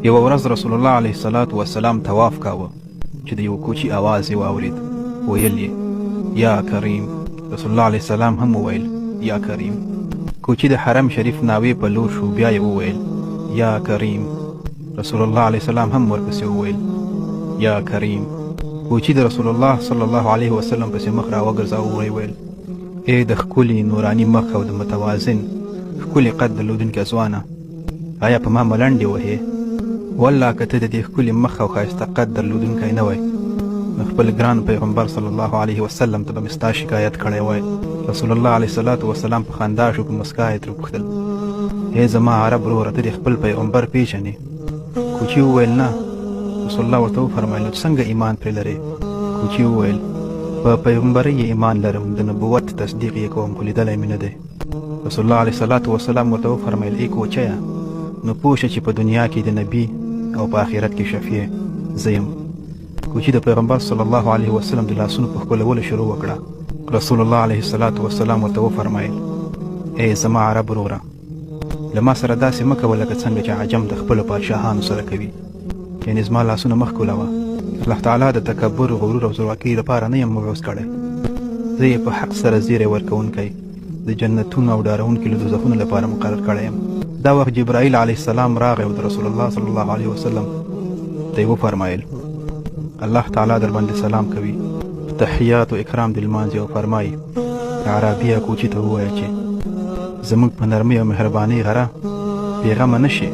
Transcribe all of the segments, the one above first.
یوه ورځ رسول الله علیه الصلاة والسلام طواف کاوه چې د یو کوچي اواز یې واورېد. ویل یې یا کریم. رسول الله علیه السلام هم وویل یا کریم. کوچي د حرم شریف ناوې په لور شو، بیا یې وویل یا کریم. رسول الله علیه السلام هم ورپسې وویل یا کریم. کوچي د رسول الله صلی الله علیه وسلم پسې مخ راوګرځاوه، ویې ویل ای د ښکلي نوراني مخ او د متوازن ښکلي قد درلودونکې ځوانه، آیا په ما ملنډې وهې؟ والله که ته د دې ښکلي مخ او ښایسته قد درلودونکی نه وی، نو خپل ګران پیغمبر صلی الله علیه وسلم ته به مې ستا شکایت کړی وی. رسول الله علیه الصلاة والسلام په خندا شو، په مسکا یې ترې وپوښتل ای زما عرب وروره، ته دې خپل پیغمبر پیژنې؟ کوچي وویل نه. رسول الله ورته وفرمیل نو څنګه ایمان پرې لرې؟ کوچي وویل په پیغمبرۍ یې ایمان لرم، د نبوت تصدیق یې کوم، خو لیدلی مې نه دی. رسول الله علیه الصلاة والسلام ورته وفرمیل ای کوچیه، نو پوه شه چې په دنیا کې د نبي او په آخرت کې شفیع زه یم. کوچي د پیغمبر صلی الله علیه وسلم د لاسونو په ښکلولو شروع وکړه. رسول الله علیه الصلاة والسلام ورته وفرمیل ای زما عرب وروره، له ما سره داسې مه کوه لکه څنګه چې عجم د خپلو پادشاهانو سره کوي، یعنې زما لاسونه مه ښکلوه. الله تعالی د تکبر، غرور او زورواکۍ لپاره نه یم مبعوث کړی، زه یې په حق سره زیری ورکوونکی، د جنتونو او ډارونکي له دوزخونو لپاره مقرر کړی یم. دا وخت جبرائیل علیه السلام راغی او د رسول الله صلی الله علیه وسلم ته یې وفرمایل الله تعالی در باندې سلام کوي، تحیات و اکرام دې لمانځي، او فرمایي عربیه کوچي ته ووایه چې زموږ په نرمۍ او مهربانۍ غره بېغمه نه شي.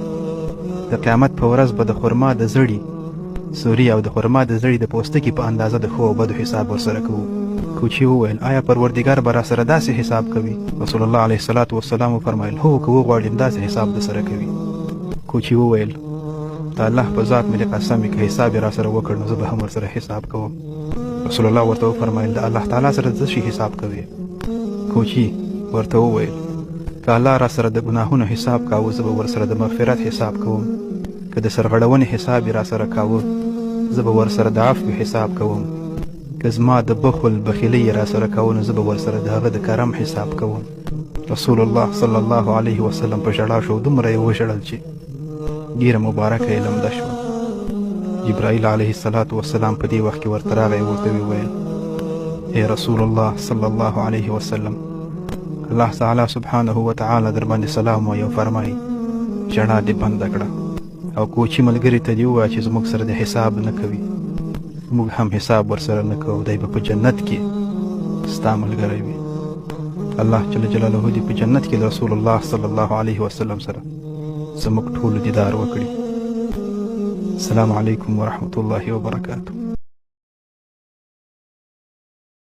د قیامت په ورځ به د خرما د زړي سوري او د خرما د زړي د پوستکي په اندازه د ښو او بدو حساب ورسره کوو. کوچي وویل آیا پروردګار به راسره داسې حساب کوي؟ رسول الله علیه الصلاة والسلام وفرمایل هو، که وغواړي داسې حساب درسره کوي. کوچي وویل د الله په ذات مې قسم وي، که حساب یې راسره وکړ نو زه به هم ورسره حساب کوم. رسول الله ورته وفرمایل د الله تعالی سره څه شي حساب کوي؟ کوچي ورته وویل که الله راسره د ګناهونو حساب کاوه زه به ورسره د مغفرت حساب کوم، که د سرغړونې حساب یې راسره کاوه زه به ورسره د عفو حساب کوم، که زما د بخل بخیلۍ یې راسره کاوه نو زه به ورسره د هغه د کرم حساب کوم. رسول الله صلی الله علیه وسلم په ژړا شو، دومره یې وژړل چې ګیره مبارکه یې لمده شوه. جبرائیل علیه الصلاة والسلام په دې وخت کې ورته راغی او ورته ویل ای رسول الله صلی الله علیه وسلم، الله تعالی سبحانه وتعالی در باندې سلام وایي او فرمایي ژړا دې بنده کړه، او کوچي ملګري ته دې ووایه چې زموږ سره د حساب نه کوي، موږ هم حساب ورسره نه کوو، دی به په جنت کې ستا ملګری وي. الله جل جلاله دې په جنت کې د رسول الله صلی الله علیه وسلم سره زموږ ټولو دیدار وکړي. السلام علیکم ورحمة الله وبرکاته.